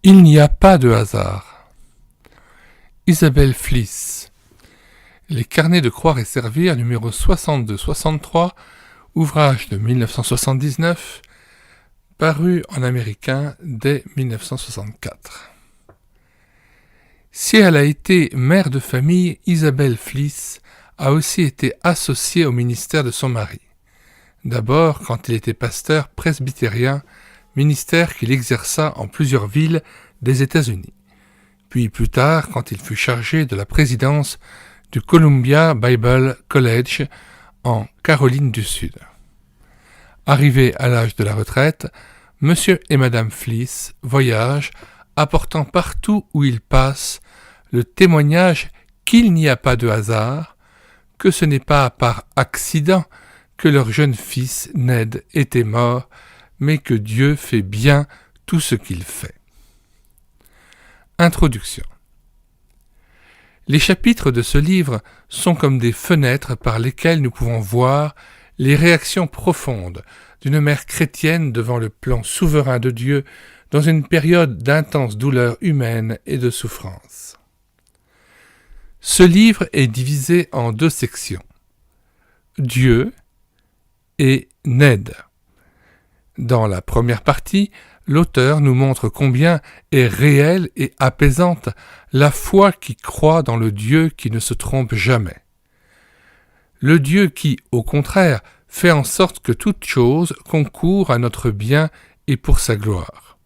Il n'y a pas de hasard. Isabelle Fliss. Les carnets de croire et servir, numéro 62-63, ouvrage de 1979, paru en américain dès 1964. Si elle a été mère de famille, Isabelle Fliss a aussi été associée au ministère de son mari. D'abord quand il était pasteur presbytérien, ministère qu'il exerça en plusieurs villes des États-Unis. Puis plus tard, quand il fut chargé de la présidence du Columbia Bible College en Caroline du Sud. Arrivé à l'âge de la retraite, Monsieur et Madame Fliss voyagent, apportant partout où ils passent le témoignage qu'il n'y a pas de hasard, que ce n'est pas par accident que leur jeune fils Ned était mort, mais que Dieu fait bien tout ce qu'il fait. Introduction. Les chapitres de ce livre sont comme des fenêtres par lesquelles nous pouvons voir les réactions profondes d'une mère chrétienne devant le plan souverain de Dieu dans une période d'intense douleur humaine et de souffrance. Ce livre est divisé en deux sections. Dieu et Ned. Dans la première partie, l'auteur nous montre combien est réelle et apaisante la foi qui croit dans le Dieu qui ne se trompe jamais. Le Dieu qui, au contraire, fait en sorte que toute chose concourt à notre bien et pour sa gloire.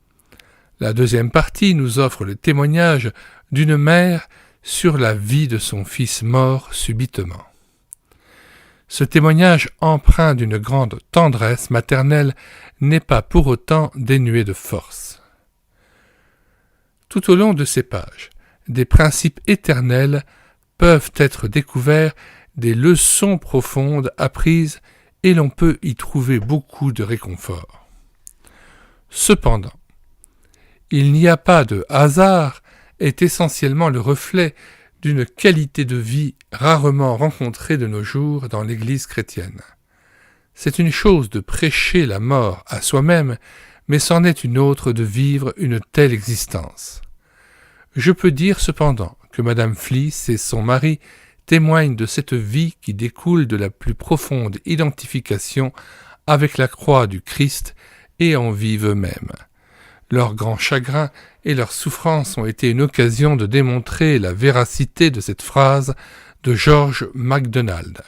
La deuxième partie nous offre le témoignage d'une mère sur la vie de son fils mort subitement. Ce témoignage empreint d'une grande tendresse maternelle n'est pas pour autant dénué de force. Tout au long de ces pages, des principes éternels peuvent être découverts, des leçons profondes apprises, et l'on peut y trouver beaucoup de réconfort. Cependant, il n'y a pas de hasard est essentiellement le reflet d'une qualité de vie rarement rencontrée de nos jours dans l'Église chrétienne. C'est une chose de prêcher la mort à soi-même, mais c'en est une autre de vivre une telle existence. Je peux dire cependant que Madame Fliss et son mari témoignent de cette vie qui découle de la plus profonde identification avec la croix du Christ et en vivent eux-mêmes. Leurs grands chagrins et leurs souffrances ont été une occasion de démontrer la véracité de cette phrase de George MacDonald.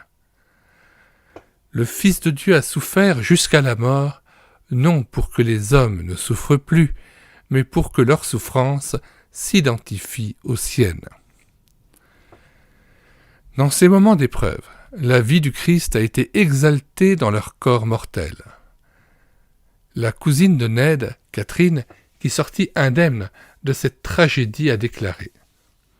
Le Fils de Dieu a souffert jusqu'à la mort, non pour que les hommes ne souffrent plus, mais pour que leur souffrance s'identifie aux siennes. Dans ces moments d'épreuve, la vie du Christ a été exaltée dans leur corps mortel. La cousine de Ned, Catherine, qui sortit indemne de cette tragédie, a déclaré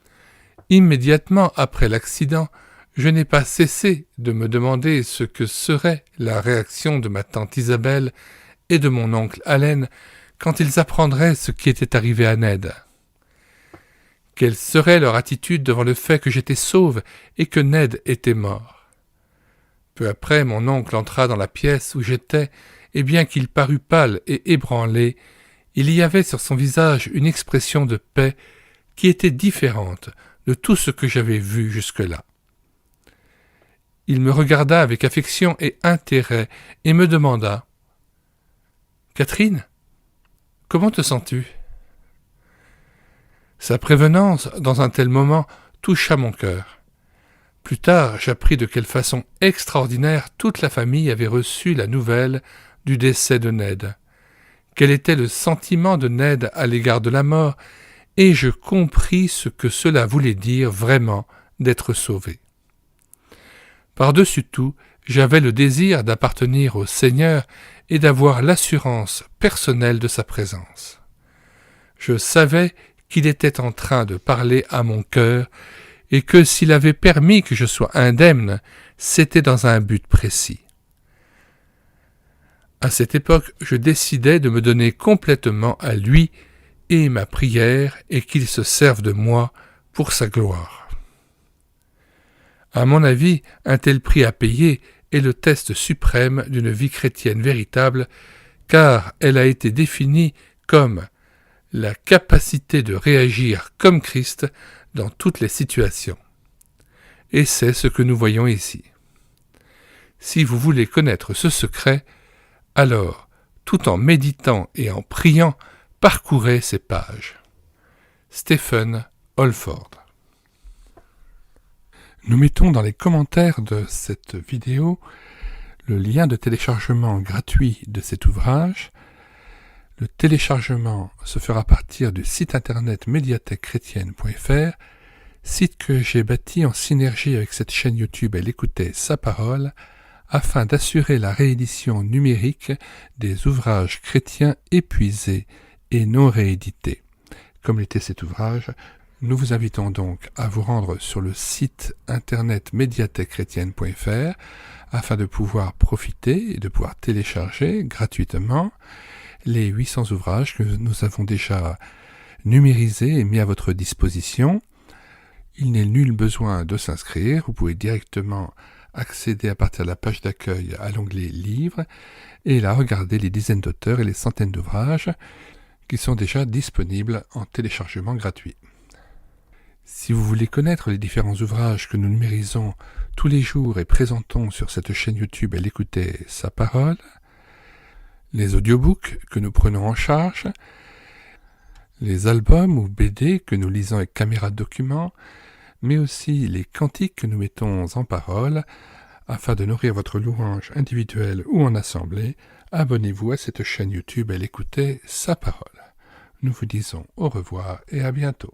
« Immédiatement après l'accident, je n'ai pas cessé de me demander ce que serait la réaction de ma tante Isabelle et de mon oncle Allen quand ils apprendraient ce qui était arrivé à Ned. Quelle serait leur attitude devant le fait que j'étais sauve et que Ned était mort? Peu après, mon oncle entra dans la pièce où j'étais, et bien qu'il parût pâle et ébranlé, il y avait sur son visage une expression de paix qui était différente de tout ce que j'avais vu jusque-là. Il me regarda avec affection et intérêt et me demanda « Catherine, comment te sens-tu » Sa prévenance, dans un tel moment, toucha mon cœur. Plus tard, j'appris de quelle façon extraordinaire toute la famille avait reçu la nouvelle du décès de Ned. Quel était le sentiment de Ned à l'égard de la mort, et je compris ce que cela voulait dire vraiment d'être sauvé. Par-dessus tout, j'avais le désir d'appartenir au Seigneur et d'avoir l'assurance personnelle de sa présence. Je savais qu'il était en train de parler à mon cœur et que s'il avait permis que je sois indemne, c'était dans un but précis. À cette époque, je décidai de me donner complètement à lui et ma prière et qu'il se serve de moi pour sa gloire. À mon avis, un tel prix à payer est le test suprême d'une vie chrétienne véritable, car elle a été définie comme la capacité de réagir comme Christ dans toutes les situations. Et c'est ce que nous voyons ici. Si vous voulez connaître ce secret, alors, tout en méditant et en priant, parcourez ces pages. Stephen Holford. Nous mettons dans les commentaires de cette vidéo le lien de téléchargement gratuit de cet ouvrage. Le téléchargement se fera à partir du site internet médiathèquechrétienne.fr, site que j'ai bâti en synergie avec cette chaîne YouTube Elle écoutait sa parole, afin d'assurer la réédition numérique des ouvrages chrétiens épuisés et non réédités. Comme l'était cet ouvrage, nous vous invitons donc à vous rendre sur le site internet médiathèquechrétienne.fr afin de pouvoir profiter et de pouvoir télécharger gratuitement les 800 ouvrages que nous avons déjà numérisés et mis à votre disposition. Il n'est nul besoin de s'inscrire, vous pouvez directement accéder à partir de la page d'accueil à l'onglet Livres et là regarder les dizaines d'auteurs et les centaines d'ouvrages qui sont déjà disponibles en téléchargement gratuit. Si vous voulez connaître les différents ouvrages que nous numérisons tous les jours et présentons sur cette chaîne YouTube Elle écoutait sa parole, les audiobooks que nous prenons en charge, les albums ou BD que nous lisons avec caméra de document, mais aussi les cantiques que nous mettons en parole, afin de nourrir votre louange individuelle ou en assemblée, abonnez-vous à cette chaîne YouTube Elle écoutait sa parole. Nous vous disons au revoir et à bientôt.